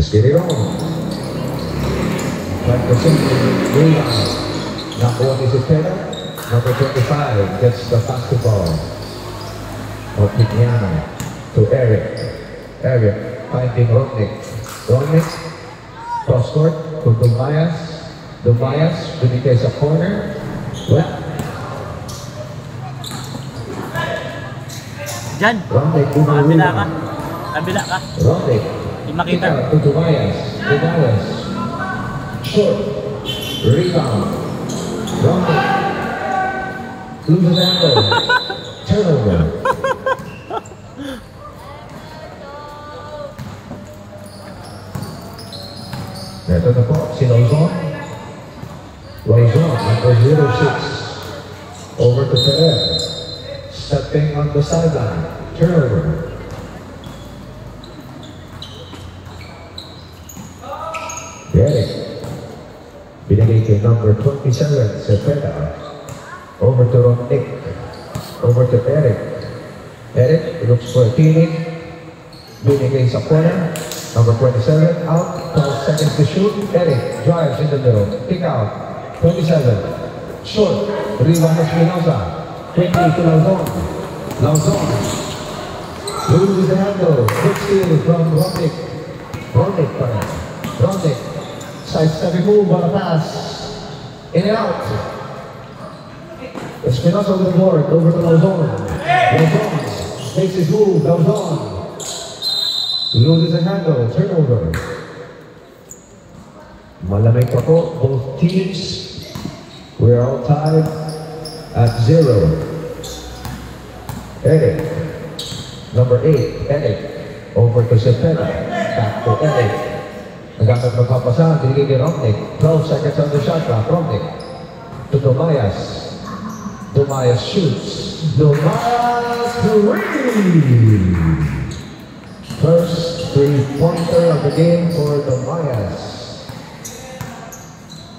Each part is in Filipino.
Let's get it on. Practicing rebound. Number 1 is Cepeda. Number 25 gets the basketball. Opiniano to Eric. Eric finding Romnick. Romnick, cross court to Dumayas. Dumayas, binigay sa corner. Left. Diyan. Romnick, Kabila ka. Kabila ka. Romnick. Di makita. To Dumayas. Dumayas. Short. Rebound. Romnick. Loses angle. Turnover. Ito na po, si Lozon. Lozon, number 06. Over to Ferrer. Stepping on the sideline. Turnover. Eric. Binigay kay number 27, Cepeda. Over to Romnick. Over to Eric. Eric looks for a teammate. Binigay sa corner. Number 27 out. 12 seconds to shoot. Eric drives in the middle. Kick out. 27. Short. Rebound Espinosa. Quickly to Lauzon. Lauzon. Loses the handle. Quick steal from Romnick. Romnick pa rin. Romnick. Side-stepping move on a pass. In and out. Espinosa with the board. Over to Lauzon. Lauzon makes his move. Lauzon. Loses a handle. Turnover. Malamig pa po. Both teams. We're all tied at 0. Eric. Number 8. Eric. Over to Cepeda. Back to Eric. Nagkakot magpapasahan. Binigay kay Romnick. 12 seconds on the shot clock. Romnick. To Dumayas. Dumayas shoots. Dumayas 3! First three-pointer of the game for Dumayas.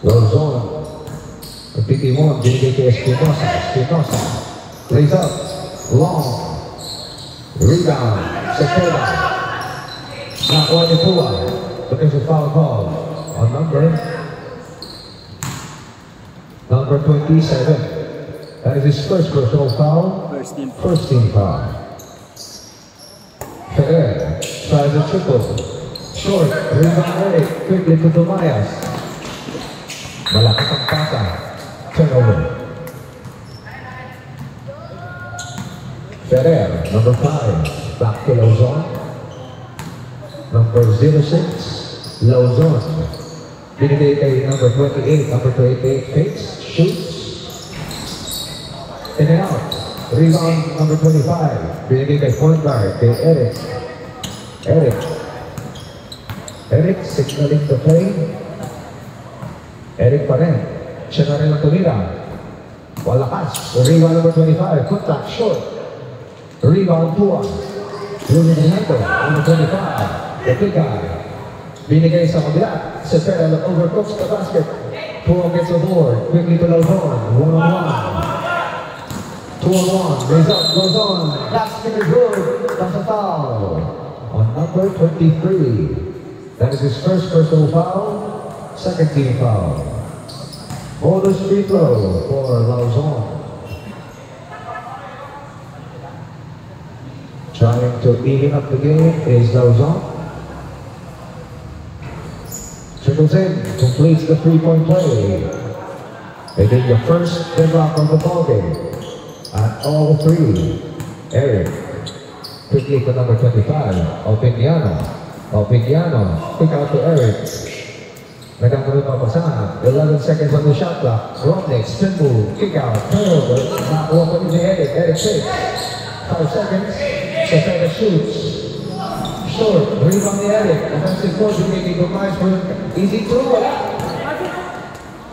Lozon. Pagtitimon, binigay kay Espinosa. Espinosa. Plays up. Long. Rebound. Cepeda. Nakuha ni Pua. But there's a foul call on number 27. That is his first personal foul. First team foul. Ferrer tries a triple. Short. Rebound Eric. Quickly to Dumayas. Malakas ang pasa. Turnover. Ferrer, number 5. Back to Lauzon. Number 06. Lauzon. Binigay kay number 28. Number 28 fakes. Shoots. In and out. Rebound number 25. Binigay kay point guard. Kay Eric. Eric. Eric signaling the play. Eric pa rin. Siya na rin ang tumira. Walakas. Rebound number 25. Contact short. Rebound Pua. Lulun ng handle. Number 25. The big guy. Binigay sa kabila. Cepeda overcooks the basket. Pua gets a board. Quickly to Lauzon. 1-on-1. 2-on-1. Raise up. Goes on. Basket is good. That's a foul. On number 23. That is his first personal foul. Second team foul. Bonus free throw for Lauzon. Trying to even up the game is Lauzon. Triples in, completes the three-point play. Making the first deadlock of the ballgame. At all three. Eric. Quickly to number 25. Opiniano. Opiniano. Pick out to Eric. Nagkakaroon pa pasahan. 11 seconds on the shot clock. Romnick, spin move, kick out, turnover. Nakakuha pa ni Eric. Eric shakes. 5 seconds. Cepeda shoots. Short. Rebound ni Eric. Offensive coach making good nice for easy two.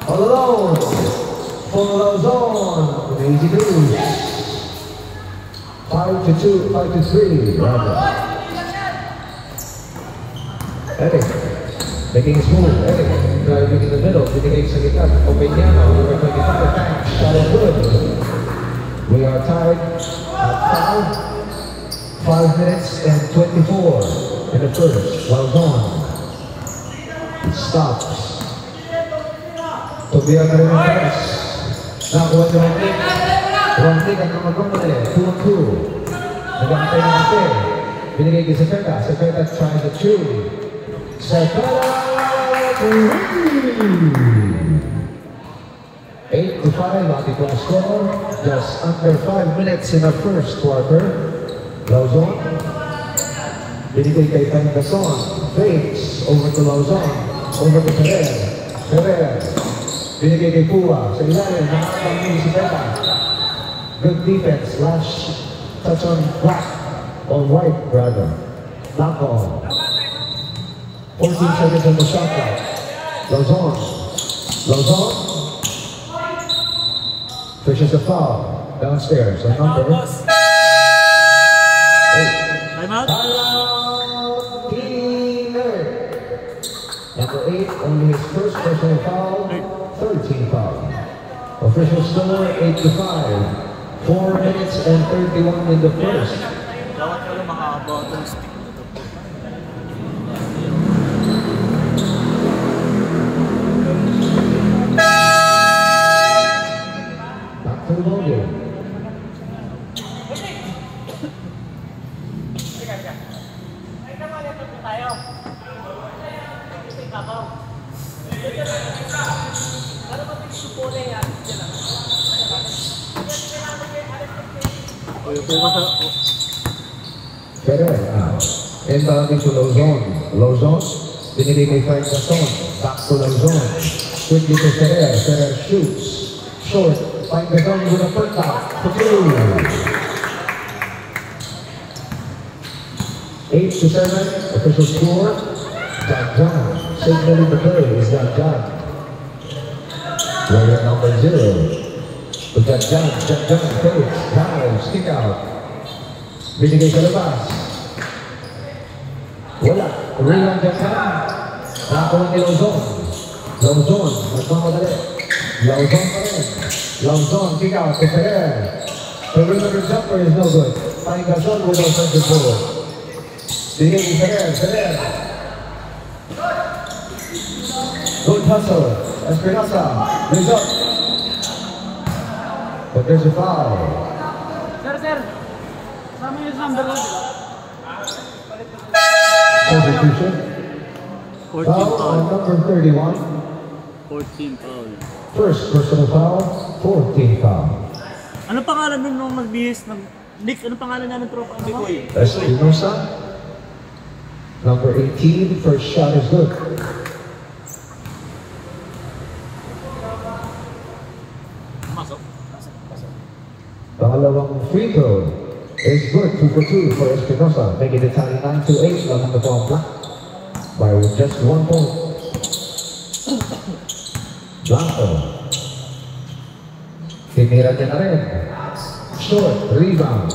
All alone. For Lauzon. Easy two. 5-2, 5-3. Eric. Making his move, Eric, driving in the middle, binigay sa gitna, Opiniano, number 25, shot is good. We are tied at 5 minutes and 24 in the first. Lauzon Stops. Tobias na rin ang press. Nakuha niya ang kick. Wrong kick ang kamagumali. 2-2. Nagkakatay ng ate. Binigay kay Cepeda. Cepeda trying to chew. Cepeda! 8-5 ang itong score. Just under 5 minutes in the first quarter. Lauzon. Binigay kay Pangason. Fakes. Over to Lauzon. Over to Ferrer. Ferrer. Binigay kay Pua. Sa ilalim. Nakakabang ni Cepeda. Good defense. Slash. Touch on black. On white, rather. Black on. 14 seconds on the shot clock. Lauzon. Lauzon. Fishes a foul. Downstairs. A number. 8. Time out. Number 8, only his first personal foul. 13 foul. Official score 8-5. 4 minutes and 31 in the first. Dapat pala mahaba itong stick na to. Back to the ball game. Ferrer out. Inbounding to Lauzon. Lauzon. Binigay kay Pangason. Back to Lauzon. Quickly to Ferrer. Ferrer shoots. Short. Pangason with a first out. For 2. 8-7. Official score. John. Signaling the play is John. Player number 0. We got John face, dives, kick out. Binigay sa labas. Wala. Rebound John. Nakakuha ni Lauzon. Lauzon, magmamadali. Lauzon pa rin. Lauzon, kick out to Ferrer. The perimeter jumper is no good. Pangason with offensive ball. Binigay ni Ferrer. Ferrer. Good hustle. Espinosa. Result. But there's a foul. Sir. Sama yung number lang, di ba? Substitution. 14 Foul on foul. number 31. 14 foul. First personal foul, 14 foul. Ano pangalan nun nung magbihis ng... Nick, ano pangalan niya ng tropa? Ano? Espinosa. Number 18, first shot is good. Pangalawang free throw is good, 2 for 2 for Espinosa, making it tally 9-8 on the ball black by just 1 point. Blanco. Tinira niya na rin. Short, rebound.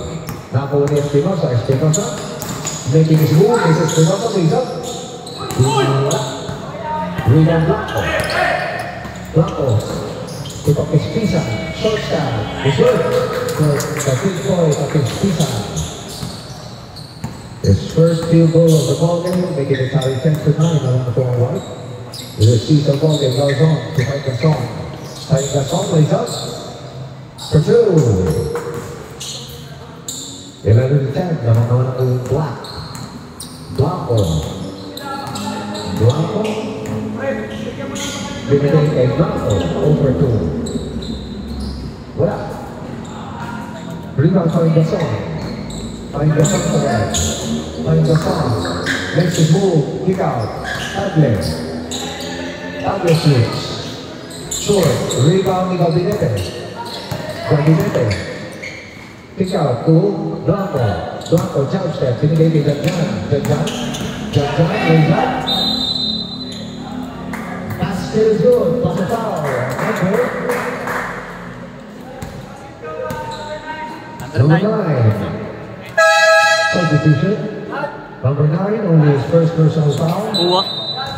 Nakuha ni Espinosa. Espinosa making his move. Is Espinosa leads up. Rebound Blanco. Blanco. Pick up his pisa. Short stab. It's good. For the big boy of his pisa. His first field goal of the ball game, making it tally 10-9 along the corner right. The season ball game goes on to Pangason. Pangason leads up for 2. 11-10 naman naman ang Black. Blanco. Blanco. Binigay kay Blanco. Over 2. Wala. Rebound Pangason. Pangason pa rin. Pangason. Makes his move. Kick out. Tagle. Tagle shoots. Short. Rebound ni Gabinete. Gabinete. Kick out to Blanco. Blanco jump step. Binigay kay Janjan. Janjan. Janjan lays up. Basket is good. Pass a foul. Okay. Number 9. Substitution. Number 9, only his first personal foul. Buwa.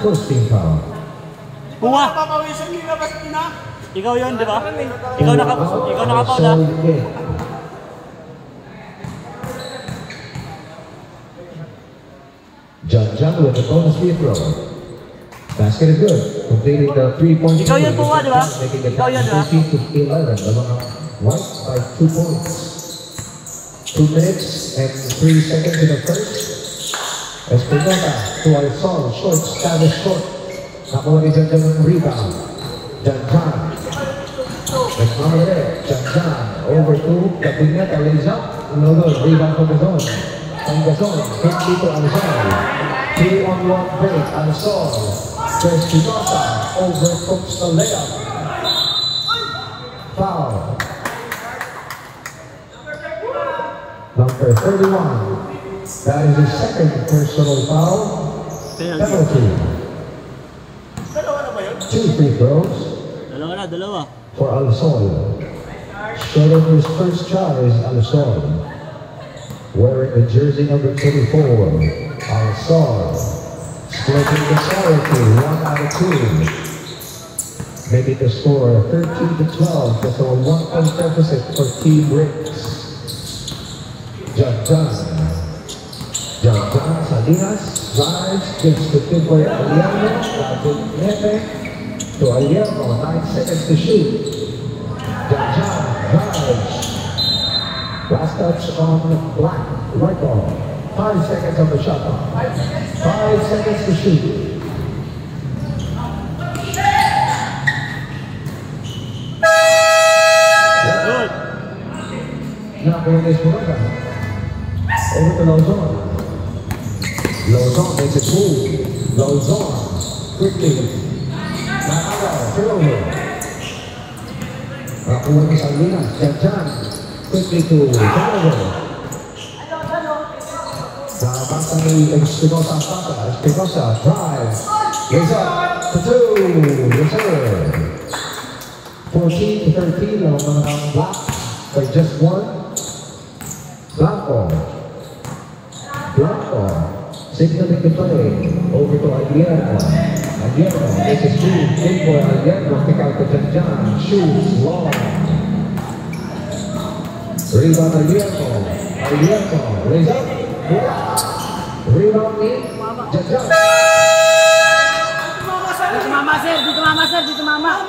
First team foul. Buwa! Ikaw yun, di ba? Ikaw nakapaw na. Janjan with the bonus free throw. Basket is good. Completing the 3-point Ikaw yan po, di ba? making the Ikaw yan, di ba? 14 to 11. The mga White by 2 points. 2 minutes and 3 seconds in the first. Espinosa to Alsol. Short, established short. Nakuha ni Jan ng rebound. Jan. McMahon, Jan. Over to Capineta. Lays up. No good. Rebound from the zone. From the zone. Hit to Alsol. 3-on-1 break. Alsol. Espinosa. Overcooks the layup. Foul. Number 31. That is his second personal foul. Penalty. 2 free throws Dalawa. for Alsol. Shooting his first shot is Alsol. Wearing the jersey number 24. Alsol. Splitting the charity 1 out of 2. Making the score 13 to 12. That's a 1-point deficit for Team Bricks. Jan Salinas drives, gives to Timboy Aliano, to Aliano, 9 seconds to shoot. Jan drives. Last touch on Black, right ball. 5 seconds on the shot clock. 5 seconds to shoot. Good. Now for this one. Over to Lozon. Lozon makes it move. Lozon quickly. Turnover. Nakuha ni Salinas. Jan quickly to turnover. Nabasa ni Espinosa. Espinosa drives. Lays up to 2. Yes sir. 14 to 13. Lang mga Black by just 1. Blanco, signaling the play, over to Aliano. This is shoot, in for Aliano, pick out to Jan, shoots, long. Rebound Aliano, lays up, rebound in, Jan. Dito mama sir, dito mama.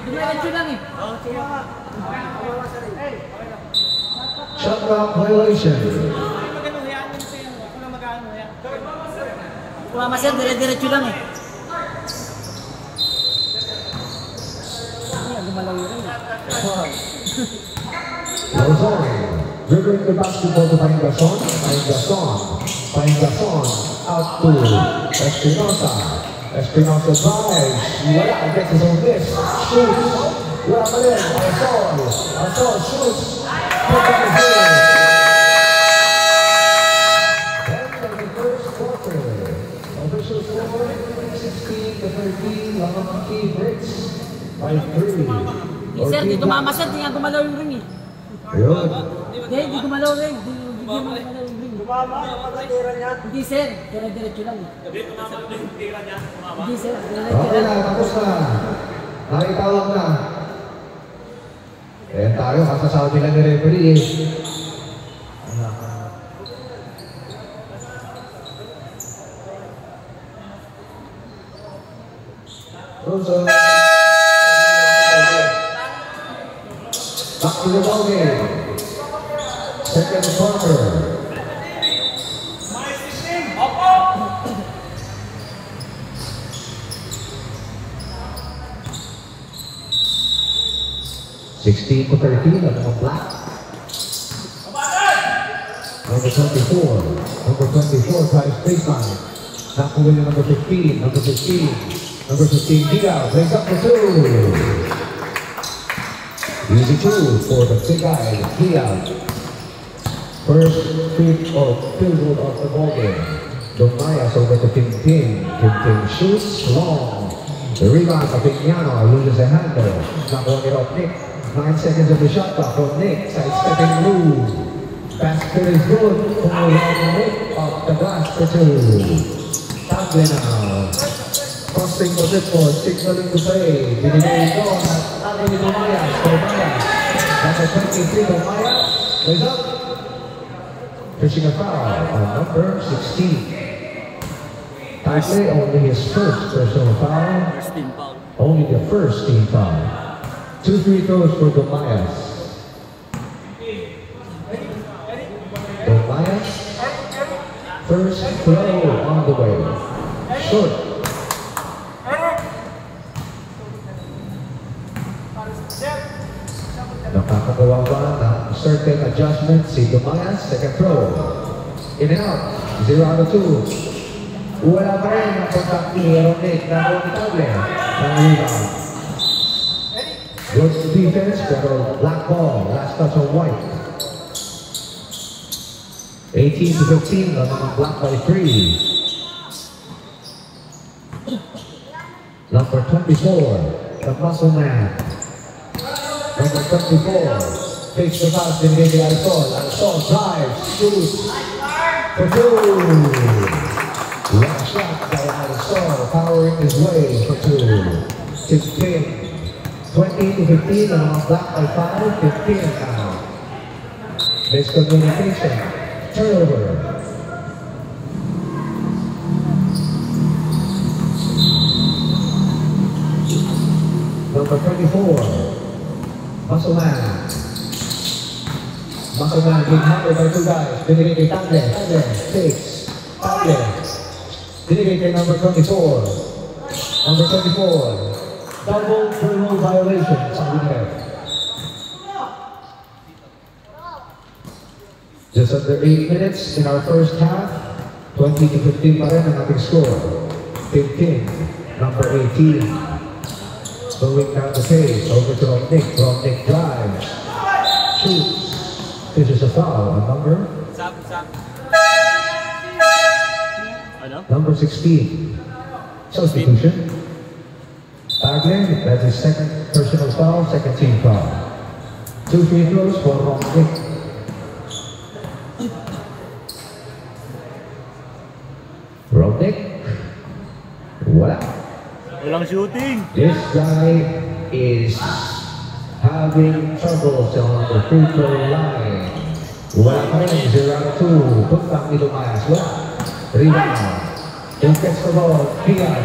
Diretso lang eh. Shot clock violation. Mama sir, diretso lang eh. Gumalaw yun eh. Lozon, dribbling the basketball to Paingason, out to Espinosa drives, wala, gets his own miss, shoots, wala pa rin, Alsol shoots, put on his head. End of the first quarter, official score, 16 to 13, Lamang Team Bricks, by 3. Sir, dito mama sir, di nga gumalaw yung ring eh. Ayun. Hindi gumalaw ring. Hindi gumalaw yung ring. Hindi sir, diretso lang eh. Hindi sir, Okay na, tapos na. Nakitawag na. Ayan tayo, kasasabi lang ni referee eh. Rosa. Back to the ball game. Second quarter. (16 to 13) on Black. Number 24 tries baseline. Nakuha niya number 15. Number 15 Diaz lays up for 2. Easy 2 for the big guy, Diaz. First field goal of the ball game. Domayas over to Tim. Tim shoots long. The rebound of Pignano loses a handle. Nakuha ni Nick. 9 seconds of the shot clock from Nick. Sidestepping move. Basket is good. Pull on Nick off the glass for 2. Tagle now. Crossing the zipboard, signaling to play. Binigay ito at Anthony Domayas. Number 23 Domayas. Lays up. Fishing a foul on number 16. Actually, only his first personal foul. First team foul. Only the first team foul. 2 free throws for Domayas. Domayas. First throw on the way. Short. Nakakagawa ba ng certain adjustment si Domayas? Second throw. In and out. 0 out of 2. Wala pa rin ang contact ni Ronick na Ronitable ng rebound. Good defense pero black ball. Last touch on White. 18 to 15 on block by 3. Number 24, the muscle man. Number 24, takes the pass to Miguel Arizon. Arizon drives, shoots for 2. Last shot by Arizon, powering his way for 2. 16, 20 to 15 on block by 5. 15 now. Miscommunication. Turnover. Number 24, Muscle Man. Muscle Man being hammered by 2 guys. Binigay kay Table. Table takes. Table. Binigay kay number 24. Number 24. Double dribble violation sa Winnipeg. Just under 8 minutes in our first half, 20 to 15 pa rin ang ating score. 15, number 18. Going down the pace, over to Romnick. Romnick drives, shoots. This is a foul on number? Number 16. Substitution. Tagle, that's his second personal foul, second team foul. 2 free throws for Romnick. Romnick, wala. Walang shooting. This guy is having troubles on the free throw line. Wala pa rin, 0-2. Tuntang ni Domayas, wala. Rebound. Who gets the ball? Diaz.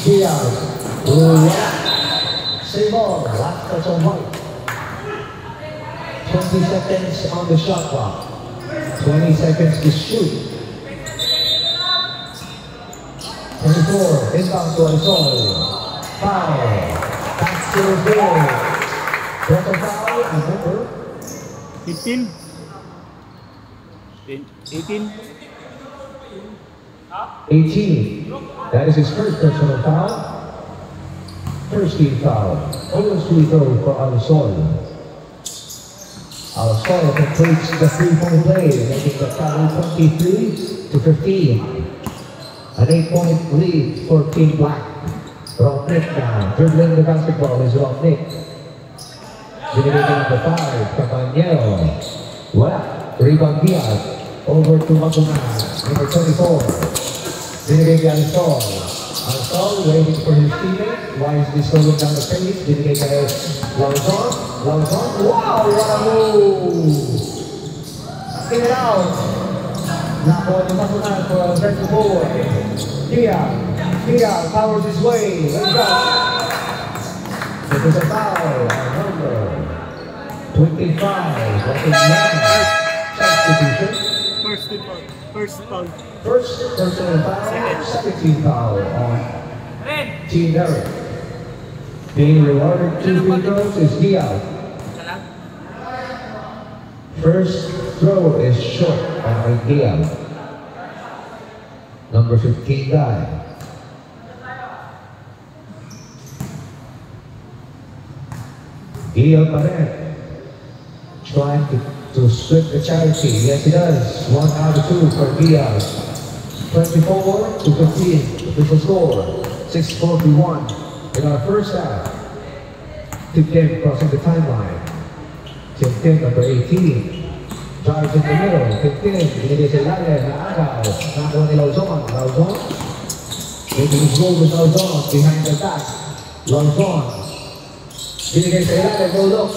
Diaz. Wala. Same ball. Last touch on White. 20 seconds on the shot clock. 20 seconds to shoot. 24, inbound to Arizon. Foul. Back to the goal. Total foul, and number 15. 18. 18. That is his first personal foul. First team foul. Almost free throw for Arizon. Arizon completes the 3-point play, making the tally 23 to 15. An 8-point lead for Team Black. Romnick now. Dribbling the basketball is Romnick. Binigay to number 5, Campañero. Wala. Rebound Diaz. Over to Maguna. Number 24. Binigay to Arizon. Arizon waiting for his teammate. Wisely slowing down the pace. Binigay to Lauzon. Lauzon. Wow! What a move! In and out. Nakuha ni Maguna for a second forward. Diaz powers his way. Let's go. It is a foul on number 25. That is 9. Substitution. First foul. First personal foul. Second team foul on Team Derek. Being rewarded 2 free throws is Diaz. First throw is short on Diaz. Number 15 guy. Diaz pa rin. Trying to split the charity. Yes, he does. 1 out of 2 for Diaz. 24 to 15. Official score. 6:41 in our first half. Team Tim crossing the timeline. Team Tim number 18. Drives in the middle. Team Tim. Binigay sa ilalim. Naagaw. Nakakuha ni Lauzon. Lauzon. Making his move with Lauzon. Behind the back. Lauzon. Binigay sa ilalim. No look.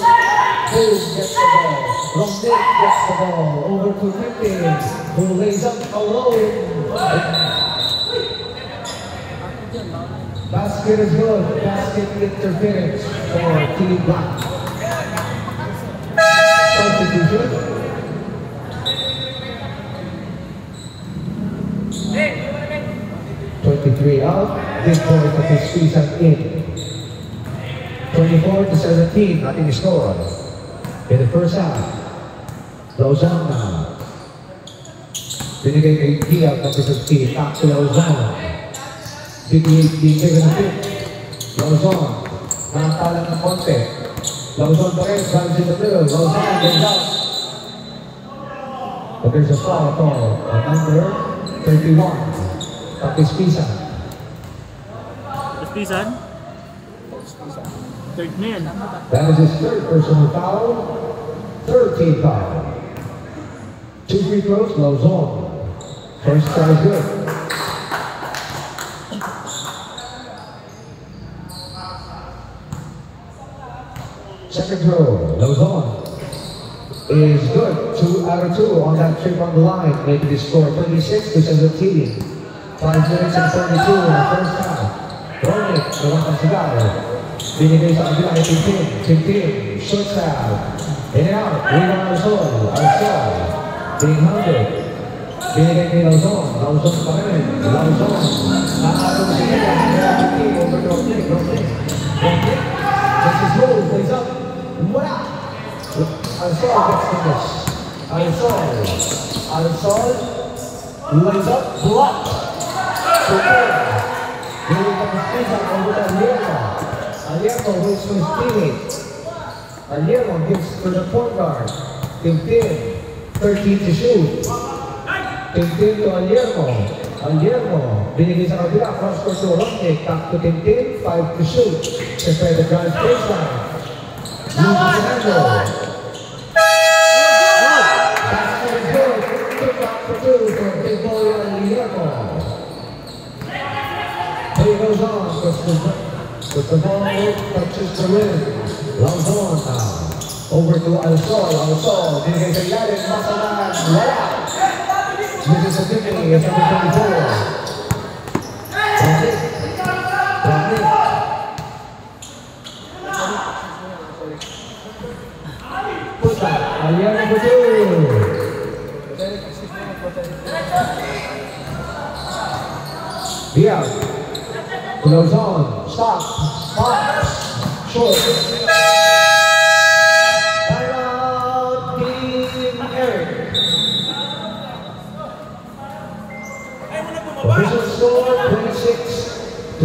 Boom gets the ball. Romnick gets the ball. Over to Tim Tim. Who lays up alone. Basket is good. Basket interference for Team Black. Substitution. Hey! 23 out. Big boy for his season in. 24-17, nothing score. In the first half, Lozano. Binigay kay Diaz ng 15. Back to Lozano. Big given a bit. Lozano. Nakakala ng konti. Lozano pa rin. Runs in the middle. Lozano goes out. But there's a foul call on number 31. Tapos Pisa. Pisan? Third na yan. That is his third personal foul. Third team foul. 2 free throws, Lozano. First try is good. Second throw, Lozano is good. 2 out of 2 on that trip on the line, making the score 26-17. 5 minutes and 42 in the first half. Ronick, naman ang sigaro. Binigay sa kabila ay Tintin, short side. In and out, rebound Alsol. Being hounded. Binigay ni Lozano pa rin. Lozano, nakakatong siya. Tintin, over to Ronick. This is move, plays up. Wala! Alsol gets the miss. Alsol lays up, blocked. Really confusing over to Aliermo. Aliermo waits for his teammate. Aliermo gives to the point guard. Tintin, 13 to shoot. Tintin to Aliermo. Binigay sa kabila, cross court to Ronick. Back to Tintin, 5 to shoot. Prepare the drive baseline. Luis Fernando. Basket is good. Pick up for 2 for big boy Aliermo. He goes on, but the ball touches the rim. Lozano now. Over to Alsol. Binigay sa ilalim, Masalan. Wala. This is a Tiffany, it's number 24. Ronick. Push up. Aliano for 2. Diaz. Lozano, stop, short. Timeout, Team Eric. Official score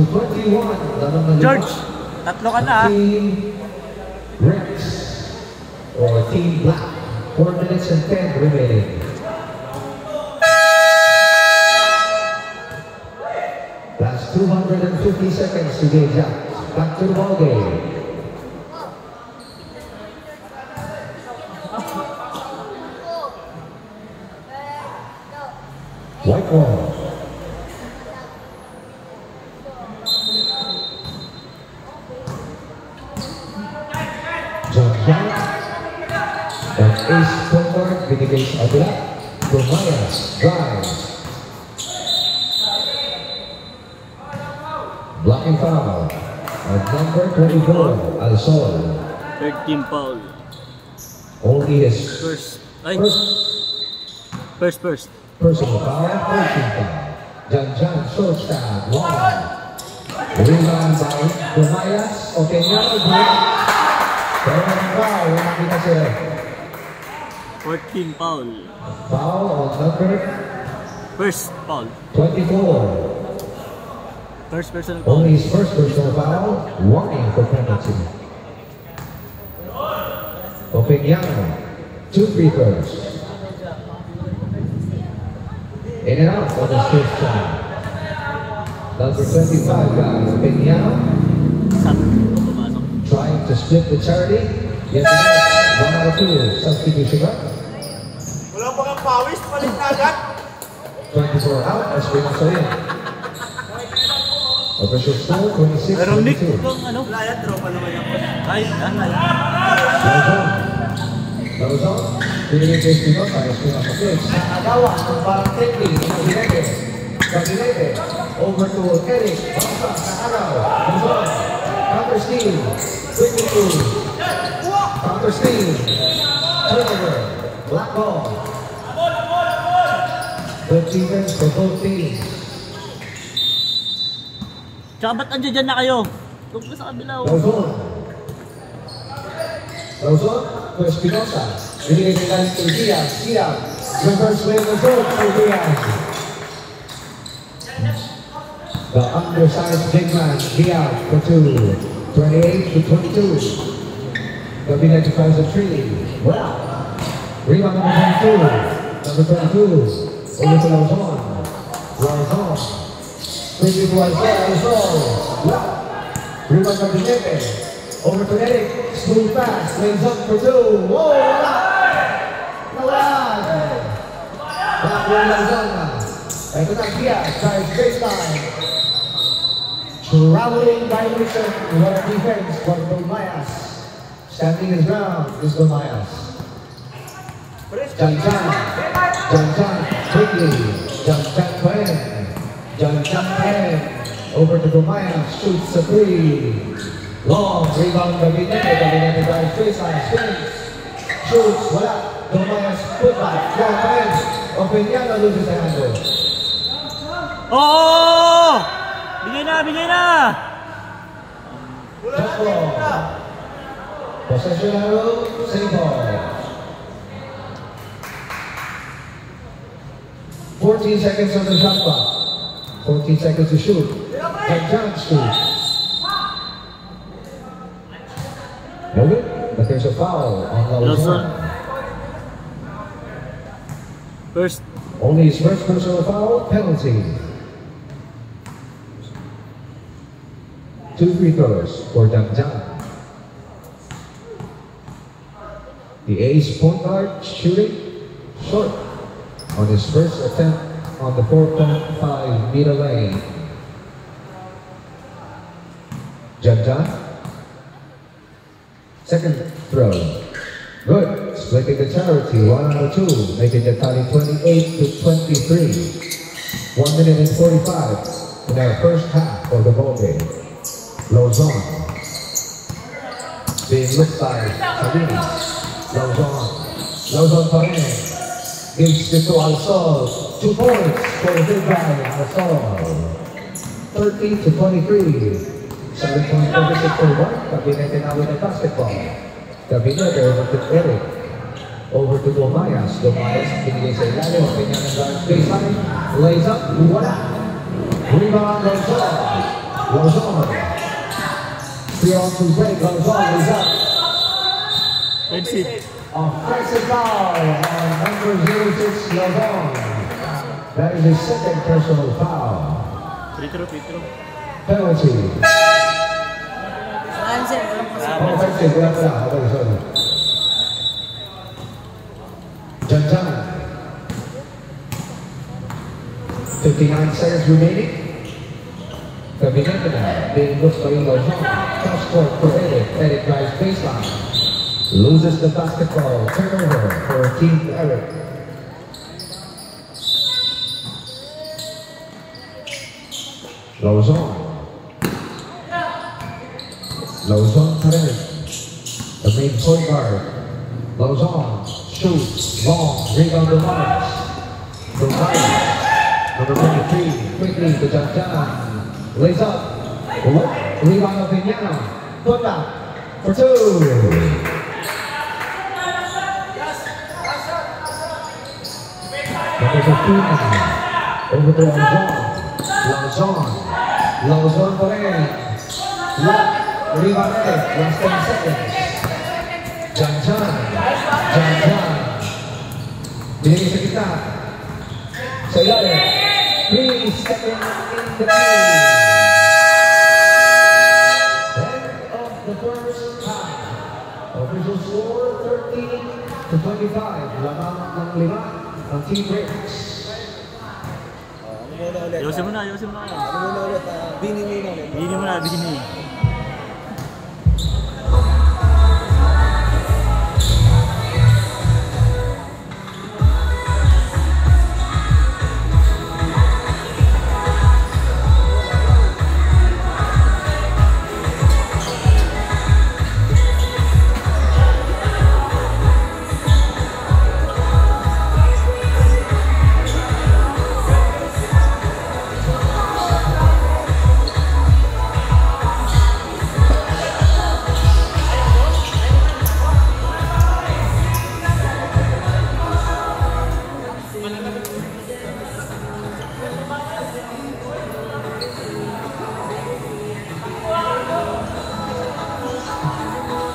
26-21. George, tatlo ka na. Team Rex or Team Black. 4 minutes and 10 remaining. Last 250 seconds to gauge out. Back to the ball game. White ball. John John. That ace forward binigay sa kabila. Tomayas drives. Blocking foul at number 24, Alsol. Third team foul. Only his First. first personal foul, third team foul. John short stab, long. Rebound by Tomayas. Okay, now break. Pero ang foul, nakita sila. Fourth team foul. Foul on number First foul. 24. First personal foul. Only his first personal foul, warning for penalty. Opeñano, 2 free throws. In and out on his first time. Number 25 guys, Opeñano. Trying to split the charity. Yes, 1 out of 2. Substitution right. Wala pa kang pawis, palit na agad. 24 out, as we also in. Official score, 26-22. Pero Nick, ano? Wala yan, tropa naman yan. Ay, Lozano, binigay kay Espinosa, Espinosa kicks. Nakagawa ng parang technique, Gabinete. Over to Eric. Bangsa sa araw. Luzon. Counter steal. Quickly move. Counter steal. Turnover. Black ball. Good defense for both teams. Tsaka ba't andyan na kayo? Huwag mo sa kabila. Luzon. Luzon to Espinosa. Binigay nila to Diaz. Diaz. Reverse way Luzon to Diaz. The undersized big man, Diaz for 2. 28 to 22. Gabinete tries a 3. Well. Rebound number 22. Number 22. Over to Luzon. Luzon. Quickly to Isaiah. Luzon. Well. Rebound number 11. Over to Eric. Smooth pass. Lays up for 2. Whoa! Nawala! Back for Luzon. Ito na Diaz. Tries baseline. Traveling violation. What a defense for Domayas. Standing his ground is Domayas. Janjan. Janjan quickly. Janjan Pen. Janjan Pen. Over to Domayas. Shoots a 3. Long rebound Gabinete. Gabinete drives baseline. Spins. Shoots. Wala. Domayas putback. Long Pen. Opeñano loses the handle. Oh! Bigay na! Bigay na! Just ball. Possession arrow. Save ball. 14 seconds on the shot clock. 14 seconds to shoot. Janjan shoots. No good, but there's a foul on Luzon. First. Only his first personal foul, penalty. 2 free throws for Janjan. The ace point guard shooting short on his first attempt on the 4.5 meter lane. Janjan. Second throw. Good. Splitting the charity. 1 out of 2. Making the tally 28 to 23. 1 minute and 45 in our first half of the ball game. Luzon. Being looked by Sabini. Luzon. Luzon pa rin. Gives it to Alsol. 2 points for the big guy, Alsol. 13 to 23. 7-point deficit for one. Gabinete now with the basketball. Gabinete over to Eric. Over to Domayas. Domayas binigay sa ilalim. Opeñano ng guard baseline. Lays up. Wala. Rebound Luzon. Luzon. 3 on 2 break. Luzon lays up. Exit. Offensive foul on number 06 Luzon. That is his second personal foul. Free throw. Penalty. Sir, walang po sa Offensive, wala pala. Okay, sorry. Janjan. 59 seconds remaining. Gabinete na. Being looked by Luzon. Cross court for Eric. Eric drives baseline. Loses the basketball. Turnover for Team Eric. Luzon. Luzon pa rin. The main point guard. Luzon shoots. Long. Rebound to Mars. Number 23. Quickly to Janjan. Lays up. Rebound to Opeñano. Put back for 2. Number 15. Over to Luzon. Luzon pa rin. Rebound Eric. Last 10 seconds. Janjan. Binigay sa kita. Sa ilalim. 3 seconds in the game. End of the first half. Official score 13 to 25. Lamang ng 5 ang Team Bricks. Ayusin mo na. Bini mo na.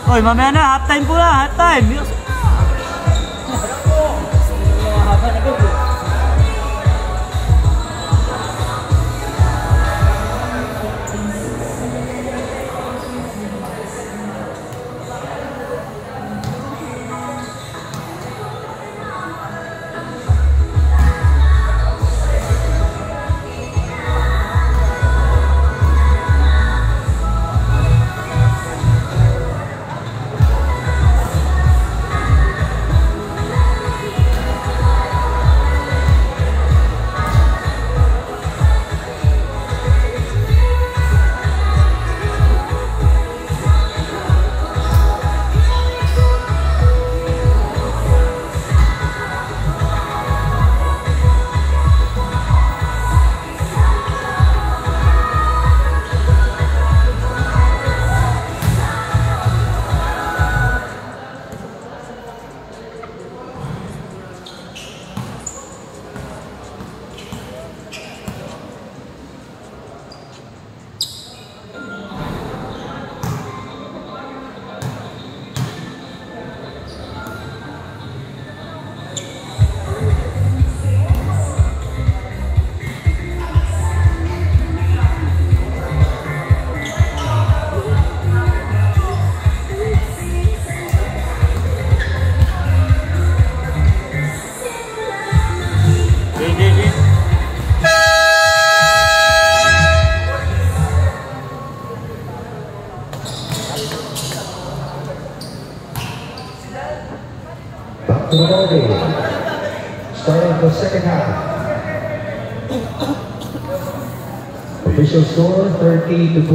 Oy, mamaya na, half time po na, half time. Mahaba na gabi. Back to the ballgame. Starting the second half. Official score 30-25.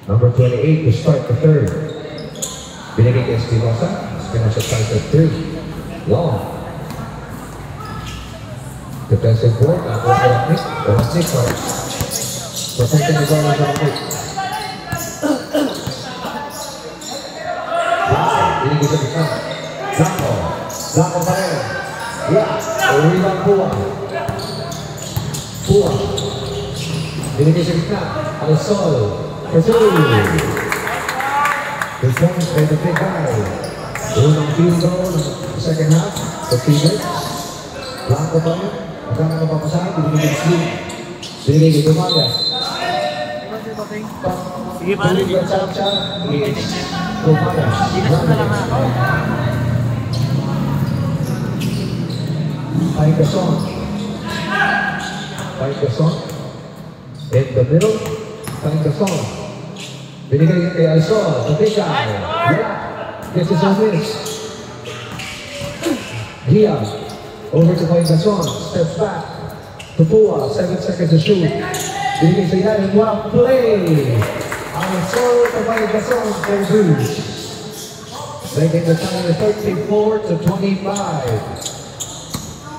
Number 28 to start the third. Binigay kay Espinosa. Espinosa tries at 3. Long. Defensive board. Nick. Protecting the ball on Nick. Binigay sa bisa. Blanco. Blanco pa rin. Rebound Pua. Pua. Binigay sa gitna. Alsol. For 2. The point by the big guy. Unang field goal ng second half. For 3 minutes. Blanco pa rin. Magkana ka papasahan. Binigay sa sleep. Binigay sa Dumayas. Sige pa rin. Dumayas. Paikason. In the middle. Paikason. Binigay kay Alsol. The big guy. Gets his own miss. Gia. Over to Paikason. Steps back. Tupua. 7 seconds to shoot. Binigay sa ilalim. Wow, play. Alsol to Paikason for Bruce. Making the time 34-25.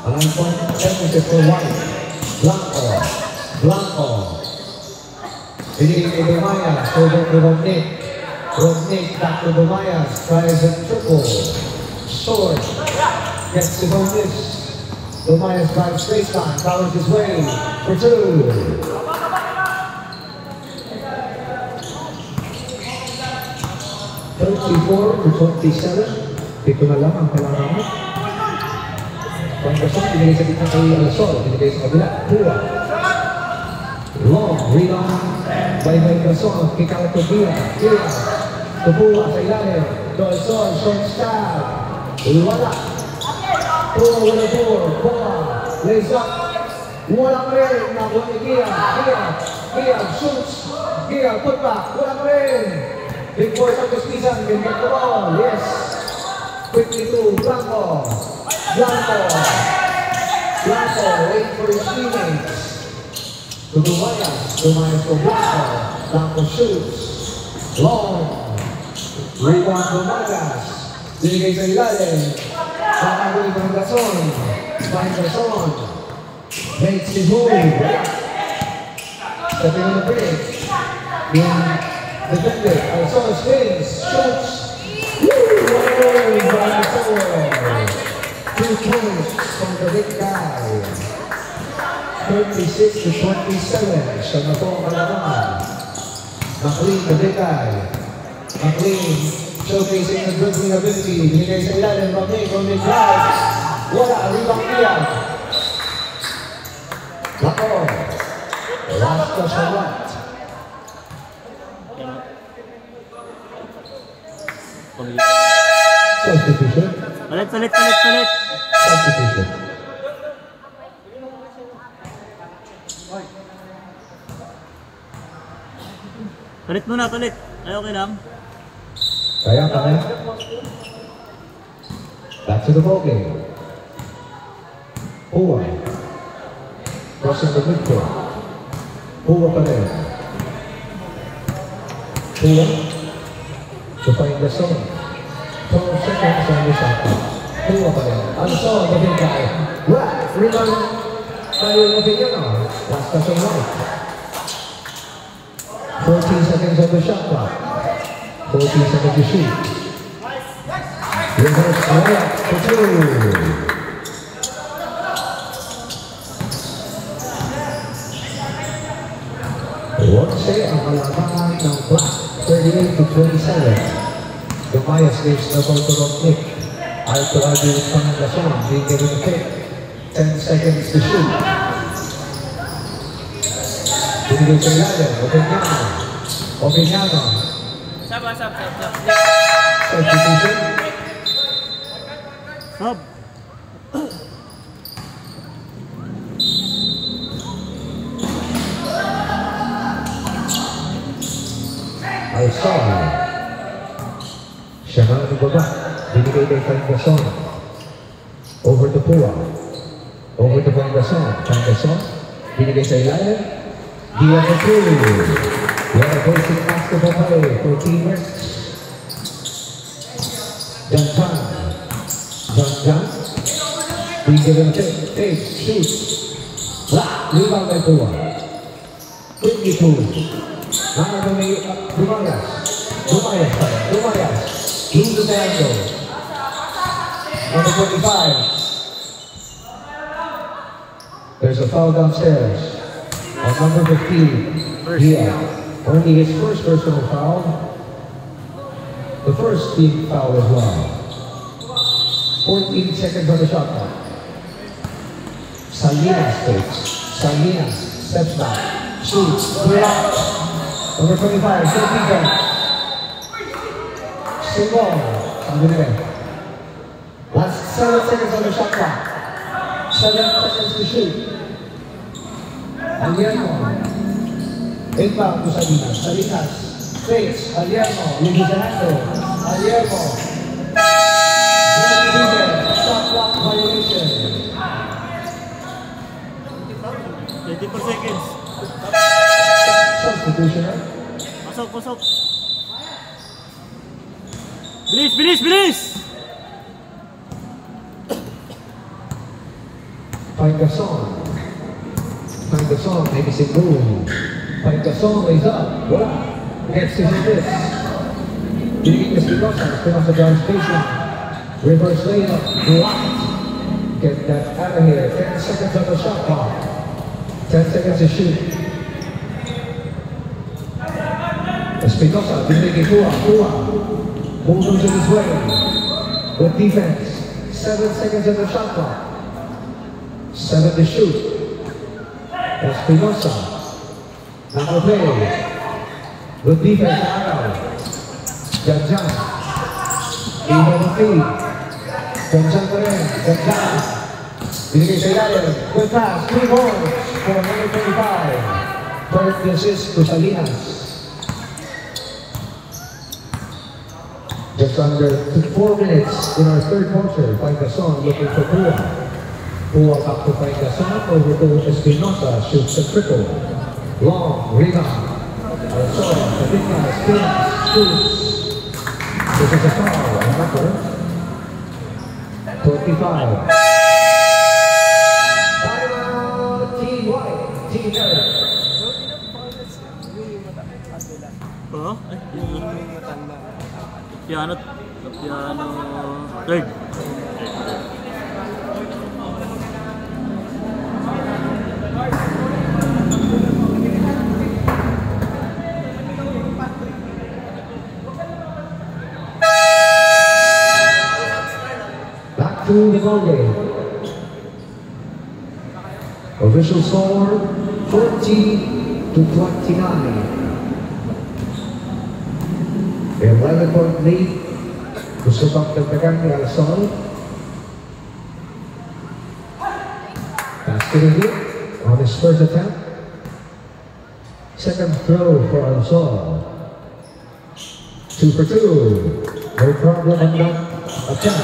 An point championship for White. Blanco. Binigay kay Dumayas. Over to Rodnick. Back to Dumayas. Tries a triple. Short. Gets the bonus. Dumayas drives baseline. Powers his way for 2. 34-27. Dito na lang ang kailangan mo. Pangkasong, binigay sa gitna kay Alsol. Binigay sa kabila. Pua. Long. Rebound by Pangkasong. Kick out to Gia. To Pua sa ilalim. To Alsol. Short stab. Wala. Pua with a board. Pua. Lays up. Walang rin. Nakuha ni Gia. Gia shoots. Gia put back. Walang rin. Big boy from the season, can get the ball, yes. Quickly to Blanco, wait for his teammates. To Dumayas to Blanco shoots. Long, rebound Dumayas. Binigay sa ilalim. Kakaguli Pangkasong. Makes his move. Stepping on the bridge. Being defended. Alsol spins, shoots. 2 points from the big guy. 36-27. Siya na po ang kalaban. McLean, the big guy. McLean, showcasing the dribbling ability. Binigay sa ilalim, McLean from the drive. Wala, rebound niya. Nako. Last touch na right. Substitution. Palit. Substitution. Palit. Ay, okay lang. Kaya. Back to the ball game. Pua. Crossing the midcourt. Pua pa rin. Pua. To find the zone. 12 seconds on the shot clock. Pua pa rin. Ang zone, the big guy. Rebound. Tayo na Villano. Last touch on right. 14 seconds on the shot clock. 14 seconds to shoot. Reverse layup for 2. Once ang kalaban ng Black, 38-27. Gumayas gives the ball to Nick. Alvarado is coming the zone, being given a kick. 10 seconds to shoot. Binigay sa ilalim, Opignano. Sab. Substitution. Sub. Alzon. Siya na ang baba. Binigay kay Fangason. Over to Pua. Over to Fangason. Binigay sa ilalim. Dia for 2. What a basic basketball play for teammates. John. Being given a take, shoot. Rebound by Pua. 22. Now Dumayas. Into the angle. Number 25. There's a foul downstairs. On number 15. Dia. Only his first personal foul. The first team foul as well. 14 seconds on the shot clock. Salinas steps back. Shoots. Blocked. Number 25, good defense. Single. Last 7 seconds on the shot clock. 7 seconds to shoot. Aliano. Inbound to Salinas. Face. Aliano. Loses the handle. Aliano. Good defense. Shot clock violation. 24 seconds. Substitution. Pasok. Bilis! Fangason, maybe single. Fangason lays up. Wala. Gets to this. Binigay Espinosa drive station. Reverse layup. Blocked. Get that out of here. 10 seconds on the shot clock. 10 seconds to shoot. Espinosa, binigay Pua. Bulldoze in his way. Good defense. 7 seconds on the shot clock. 7 to shoot. Espinosa. Now play. Good defense. Janjan. Even the feed. Janjan pa rin. Janjan. Binigay sa ilalim. Good pass. 3 balls for number 25. Third assist to Salinas. Just under 4 minutes in our third quarter. Fangason looking for Pua. Pua back to Fangason. Over to Espinosa. Shoots a triple. Long rebound. Alzon, Sabina, spins, shoots. This is a foul. Number 25. Timeout. Team White. Team Red. Piano. Piano. Third. Back to the ball game. Official score 40-29. 11-point lead. Gusto bang dagdagan ni Alsol? Pass to the hit on his first attempt. Second throw for Alsol. 2 for 2. No problem on that attempt.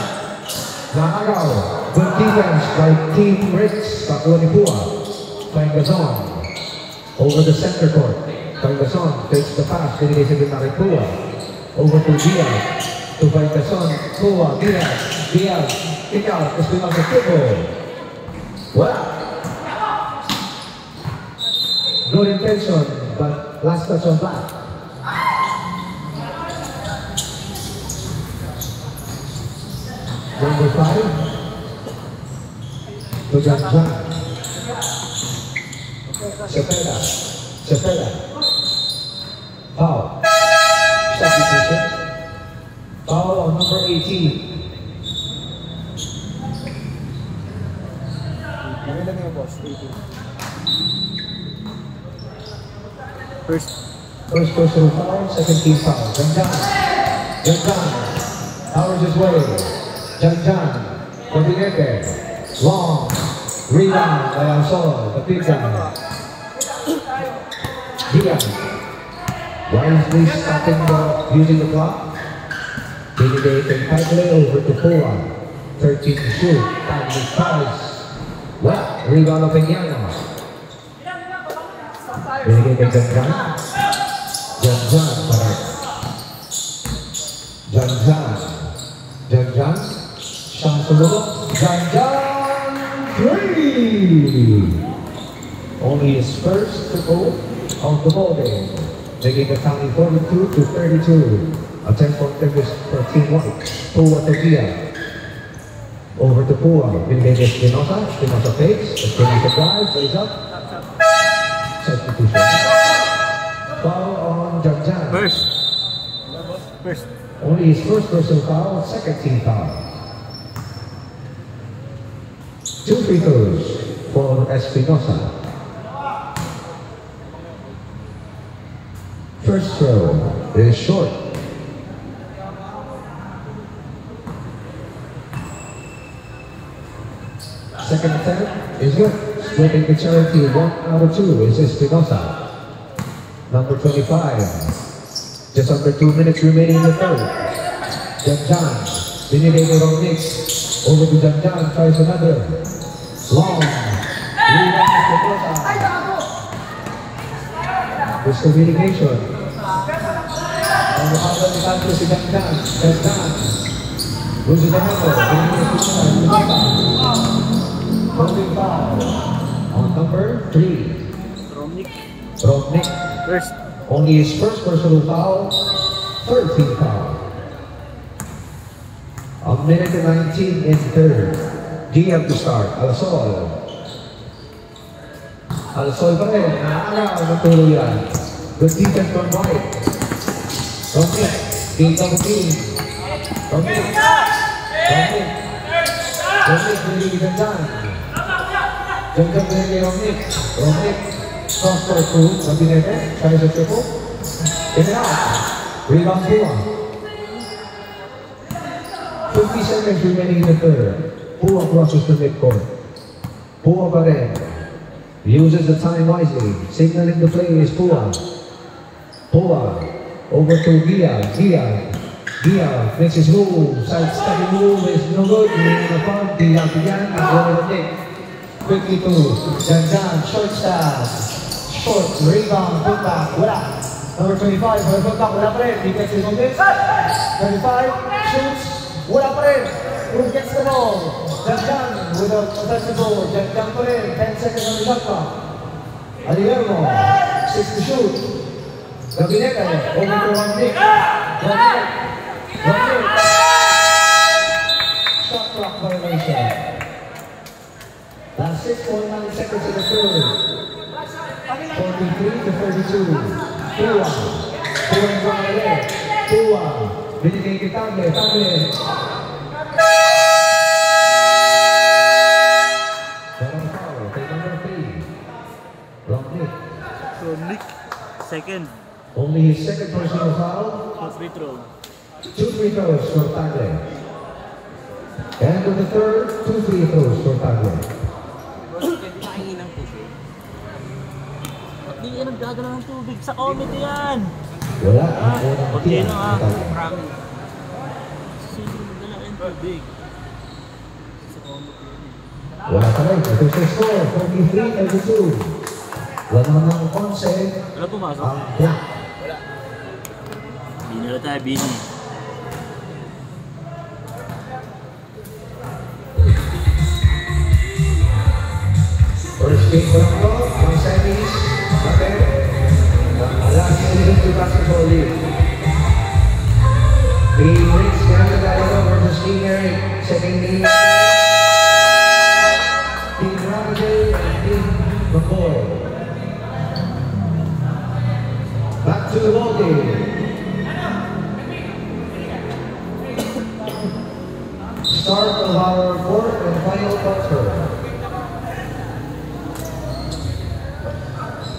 Nakagaw. Good defense by Team Ricks. Pakuha ni Pua. Paingazon. Over the center court. Paingazon takes the pass. Binigay sa gitna kay Pua. Over to Diaz. To Paingazon. Pua. Diaz. Diaz. Kick out. Espinosa triple. Well. Good intention. But last touch on back. Number 5. To Janjan. Cepeda. Cepeda. Foul. Substitution. Foul on number 18. Maganda nga boss. 18. First. First personal foul, second team foul. Janjan. Janjan. Powers his way. Janjan. Gabinete. Long. Rebound by Alsol. The big guy. Diaz. Wisely stopping using the clock. Binigay kay Padre over to Pua. 13 to shoot. Padre fouls. Well, rebound of Peñano. Binigay kay Janjan. Janjan para Janjan. Janjan. Siyang sumunod. Janjan 3! Only his first triple of the ball game, making the tally 42-32. A 10-point difference for Team White. Pua to Dia. Over to Pua. Binigay kay Espinosa. Espinosa fakes. Espinosa drives. Lays up. Substitution. Foul on Janjan. First. First. Only his first personal foul, second team foul. 2 free throws for Espinosa. First throw is short. Second attempt is good. Splitting the charity 1 out of 2 is Espinosa. Number 25. Just under 2 minutes remaining in the third. Janjan. Binigay kay Romnix. Over to Janjan. Tries another. Long. Rebound Espinosa. Miscommunication. On the other side si Janjan. Janjan. Loses the handle. Binigay kay Espinosa. Holding foul. On number 3. Romnix. First. Only his first personal foul, third team foul. A minute and 19 in third. Diaz to start. Alsol. Alsol pa rin. Naaraw ng tuluyan. Good defense from White. Romnix. Dito mo team. Romnix. Romnix. Romnix. Binigay Janjan. Janjan binigay Romnix. Romnix. Cross court to Gabinete. Tries a triple. In and out. Rebound Pua. 50 seconds remaining in the third. Pua crosses the midcourt. Pua pa rin. Uses the time wisely. Signaling the play is Pua. Pua. Over to Gia. Gia. Gia makes his move. Side-stepping move is no good. Leaning the front. Gia began. Over the dick. Quickly to Janjan. Short stop. Short. Rebound. Put back. Wala. Number 25. Put back. Wala pa rin. He gets his own this. 25. Shoots. Wala pa rin. Who gets the ball? Janjan without possessible. Janjan pa rin. 10 seconds on the shot clock. Aliermo. 6 to shoot. Gabinete. Over to Romnix. Romnix. Romnix. 6.9 seconds in the third. 43 to 32. 2-1. 2-1 ulit. 2-1. Binigay kay Tagle. Tagle. Parang foul. Kay number 3. Wrong Nick. So, Nick, second. Only his second personal foul. Free throw. 2 free throws for Tagle. And for the third, 2 free throws for Tagle. Nakahingi ng tubig. Ba't di yan nagdadala ng tubig? Sa comedy yan! Wala. Ang unang Okay team. na nga. Marami. Sino nagdala ng tubig? Sa comedy yan. Wala pa rin. Ito sa score. 43-32. Wala naman ng konse. Wala pumasok. Ang black. Bini na tayo, Bini. First game for the ang semis. Okay. Last season to basketball league. Team Rich Canada versus Team Eric. Second game. Team Ramsey and Team McCoy. Back to the ball game. Start of our fourth and final quarter.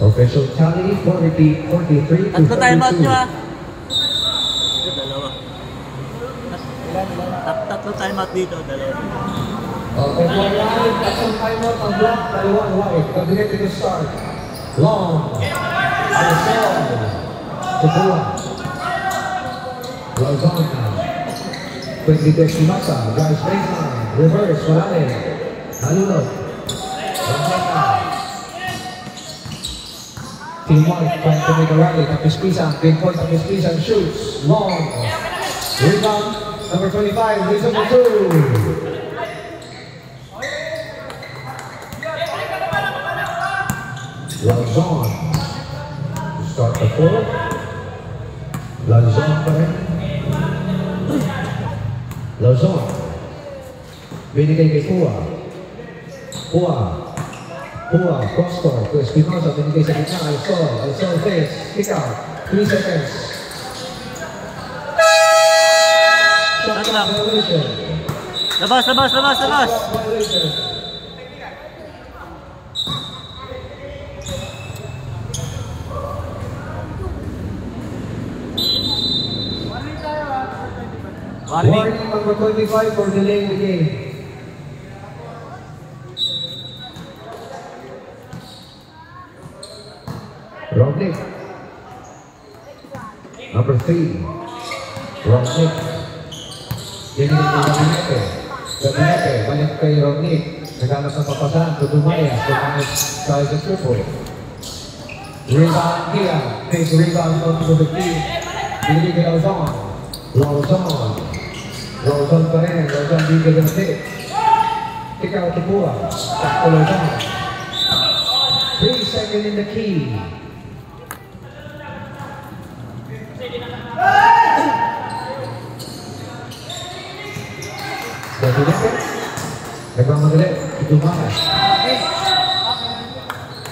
Official tally 43 to 32. Tatlo time out nyo ah. Ito, dalawa. Tatlo time out dito, dalawa. Okay, live, that's on timeout on block, dalawa white. Continue to start. Long. Alessandro. Tabua. Lozon. Quickly to Shimasa. Guys, baseline. Reverse. Malalim. Halunod. Team White trying to make a rally. Tapispisan. Big point. Tapispisan shoots. Long. Rebound. Number 25. He's number 2. Lozon. Start the fourth. Lozon pa rin. Lozon. Binigay kay Pua. Pua. Pua. Cross-court. To Espinosa. Binigay sa gitna. Alsol. Alsol face. Kick out. 3 seconds. Shot clock violation. Labas, labas, labas, labas! Shot violation. Warning. Warning number 25 for delaying the game. Romnick. Number 3. Romnick. Binigay kay Gabinete. Gabinete, balik kay Romnick. Naghanap ng papasahan. Tutumaya. Tumayas tayo sa triple. Rebound here. Takes rebound from the team. Binigay kay Lozon. Lozon. Lozon pa rin. Lozon bigay ng tip. Kick out to Pua. Back to Lozon. 3 seconds in the key. Gabinete. Nagmamadali. Dumayas.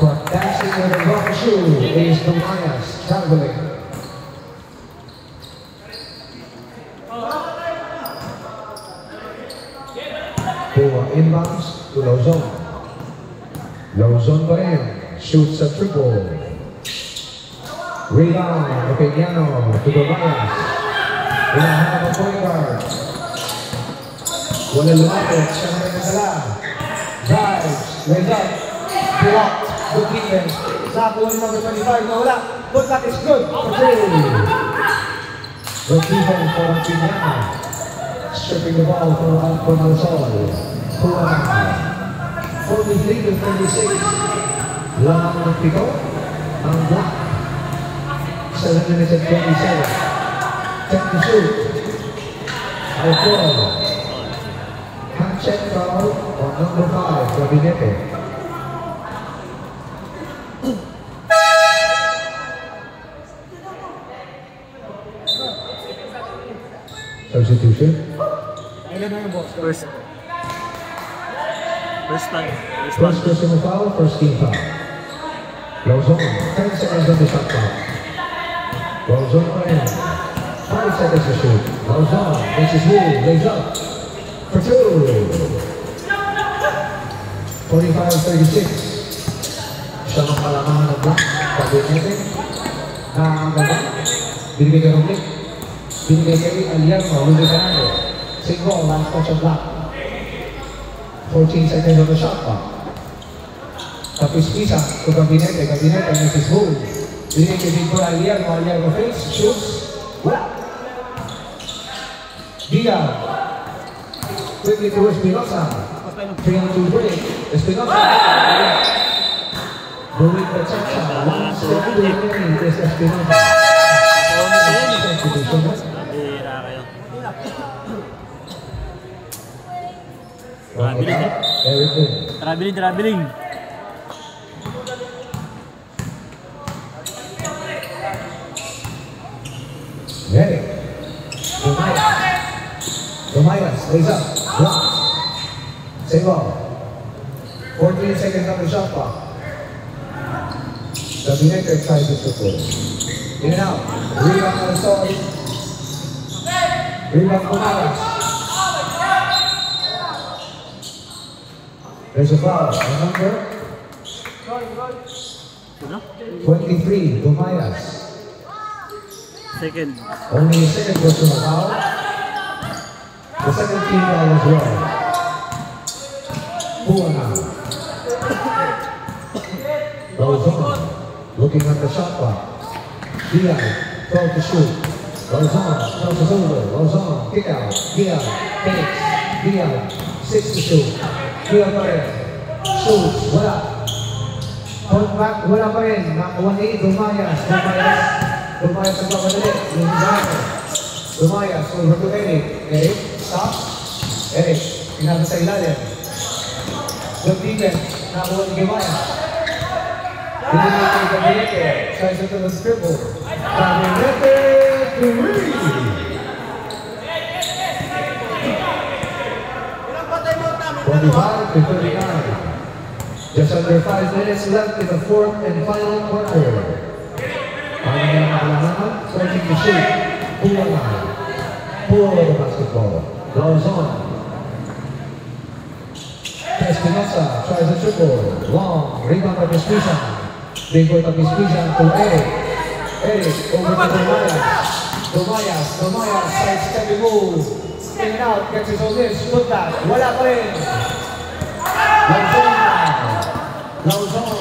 For dancing with a wrong shoe is Dumayas. Traveling. Pua inbounds to Lozon. Lozon pa rin. Shoots a triple. Rebound. Opiniano to Dumayas. Inahanap ang point guard. Wala lumapit. Siya na rin nasala. Drives. Lays up. Blocked. Good defense. Nakuha ni number 25 na wala. Good luck is good. For 3. Good defense for Opiniano. Stripping the ball for Alsol. 43 to 36. Lamang ng pito. Ang block. 7 minutes and 27. 10 to shoot. Alsol. Hand check foul on number 5. Gabinete. Substitution. First. First time. First personal foul, first team foul. Lozon, 10 seconds on the shot clock. Lozon pa rin. 5 seconds to shoot. Lozon makes his move, lays up for 2. 45-36. Siya ang kalamangan ng block. Pag-ibigay. Ang ganda. Binigay ka ng Nick. Binigay kay Aliarmo, Luis Fernando. Single, last touch of block. 14 seconds on the shot clock. Tapos Pisa, to Gabinete makes his move. Binigay kay Victor Aliarmo face, shoots. Wala. Diaz. Quickly to Espinosa. 3-on-2 break. Espinosa. Doing the check-shot. 1 step to remaining is Espinosa. Nabira kayo. Traveling. Ready. Tomayas, lays up, blocks. Save ball. 14 seconds on the shot clock. Gabinete tries to support. In and out. Rebound on the side. Rebound Tomayas. There's a foul. Number 23, Tomayas. Second. Only a second personal foul. The second team foul as well. Puana. Lozon. Looking at the shot clock. Diaz. 12 to shoot. Lozon. Crosses over. Lozon. Kick out. Diaz. Takes. Diaz. 6 to shoot. Diaz pa rin. Shoots. Wala. Point back. Wala pa rin. Nakakuha ni Tomayas. Tomayas ang papadali. Tomayas over to Eric. Eric, stop. Eric, inabot sa ilalim. Good defense. Nakakuha ni Gimaya. Binigay kay Gabinete. Tries to the dribble. Gabinete, 3! 25-39. Just under 5 minutes left in the fourth and final quarter. Ang mga nakalaman, starting to shoot. Puala. Puala the basketball. Lozon. Espinosa tries a triple. Long. Rebound by Pisa. Big boy by Pisa to Eric. Eric over to Tomayas. Tomayas side-stepping move. In and out. Gets his own miss. Put that. Wala pa rin. Lozon.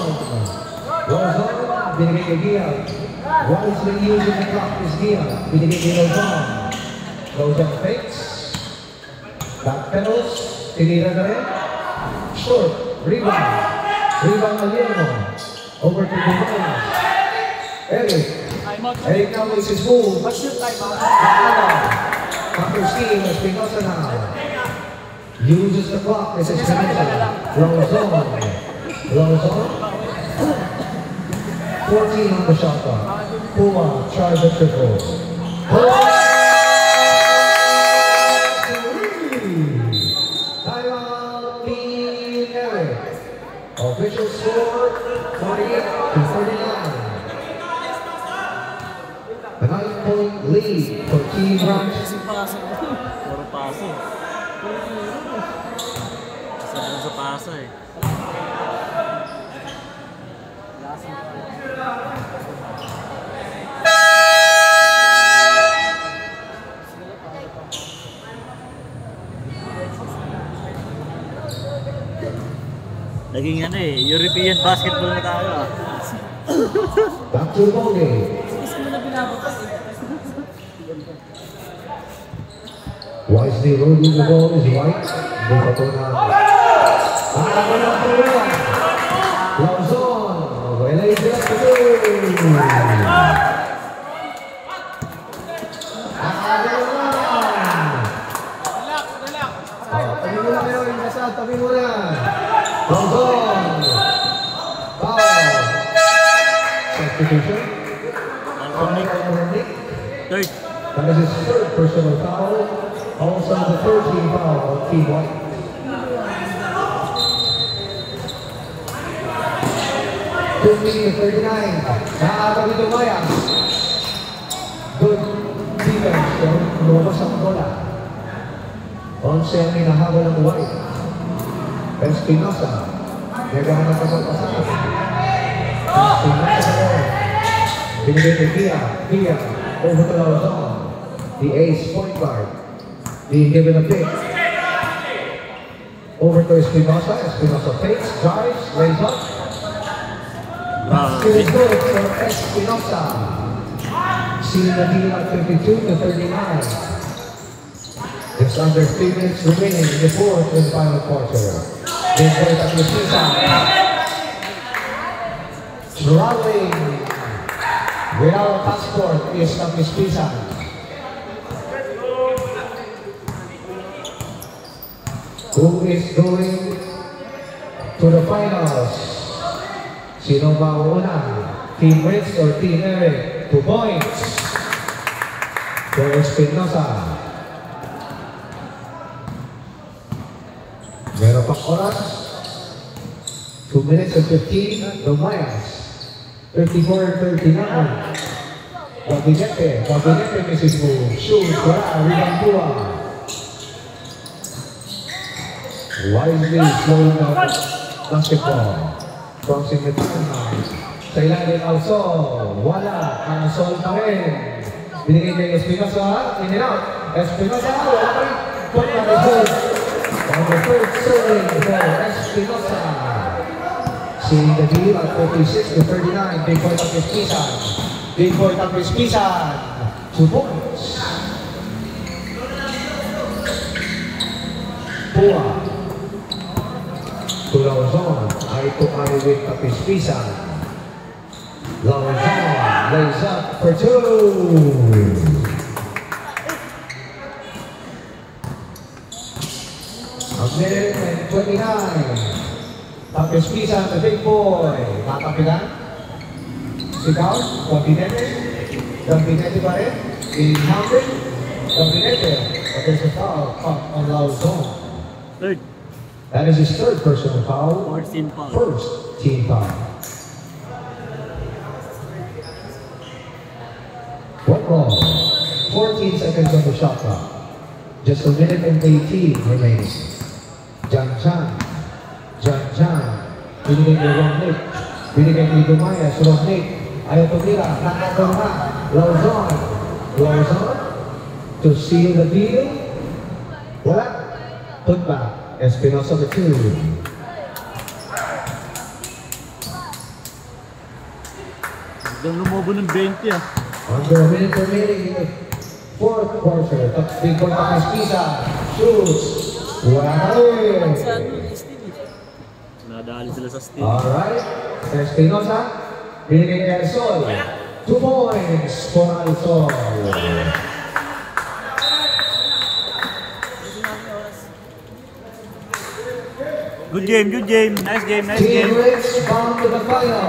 Binigay kay Diaz. Wisely using the clock is Diaz. Binigay kay Lozon. Lozon fakes. Back pedals. Tinira na rin. Short. Rebound. Rebound Aliarmo. Over to Tomayas. Eric. Eric now makes his move. After steam, Espinosa now. Uses the clock as Espinosa. Lozon. 14 on the shot clock. Puma tries the triple. Timeout, Team Eric. Official score 48-49. A 9-point lead for Team Ranch. Puro paso. Sarap sa paso eh. Naging ano eh, European basketball na tayo ah. Back to the ball game. Wisely rolling the ball is White. Di pa ito na. Ako na po yan. Lozon. Wala yung direct to do. Tabi mo na kayo. Tabi mo na. Lozon. Foul. Substitution. Third. That is his third personal foul. Also the third team foul on Team White. 50-39. Nakakabit dito Maya. Good defense. Pero lumabas ang bola. 11 ang hinahabol ng White. Espinosa. Naghahanap ang pagpasakas. Espinosa na binigay ni Pia. Pia. Over to Lauzon. The ace point guard. Being given a pick. Over to Espinosa. Espinosa fakes, drives, lays up. Basket is good for Espinosa. Sealing the deal at 52-39. Just under 3 minutes remaining in the fourth and final quarter. Big boy at Espinosa. Traveling without passport is Espinosa. Who is going to the finals? Sino mauuna? Team Ritz or Team Eric? 2 points for Espinosa. Meron pang oras. 2 minutes and 15. Lumayas. 54-39. Gabinete. Mrs. Wu. Shoot. Wala. Rebound Pua. Wisely slowing down basketball. Crossing the timeline. Sa ilalim also, wala. Ang sol pa rin. Binigay kay Espinosa. In and out. Espinosa. Wala pa rin. Put on the hood. On the third serving for Espinosa. Seeing the deal at 46-39. Big point of Espinosa. Big point of Espinosa. 2 points. Pua. To Lauzon, ay tumali with Kapispisan. Lauzon lays up for 2. A minute and 29. Kapispisan, the big boy. Kakapitan. Sigaw, Gabinete. Gabinete pa rin. In-handed. Gabinete. But there's a foul on Lauzon. Third. That is his third personal foul. First team foul. First team foul. 1 ball. 14 seconds on the shot clock. Just a minute and 18 remaining. Jan Chan. Binigay ni Romnick. Binigay ni Dumayas. Romnick. Ayaw tumira. Nakakon na. Lauzon to seal the deal. Wala. Put back. Espinosa the 2. Hanggang lumobo ng 20 ah. Under a minute remaining in the fourth quarter. Big point of Espinosa. Shoots. Wala na rin. Nadali sila sa steam. Alright. Espinosa. Binigay kay Alsol. 2 points for Alsol. Good game. Nice game. Team Ritz bound to the final.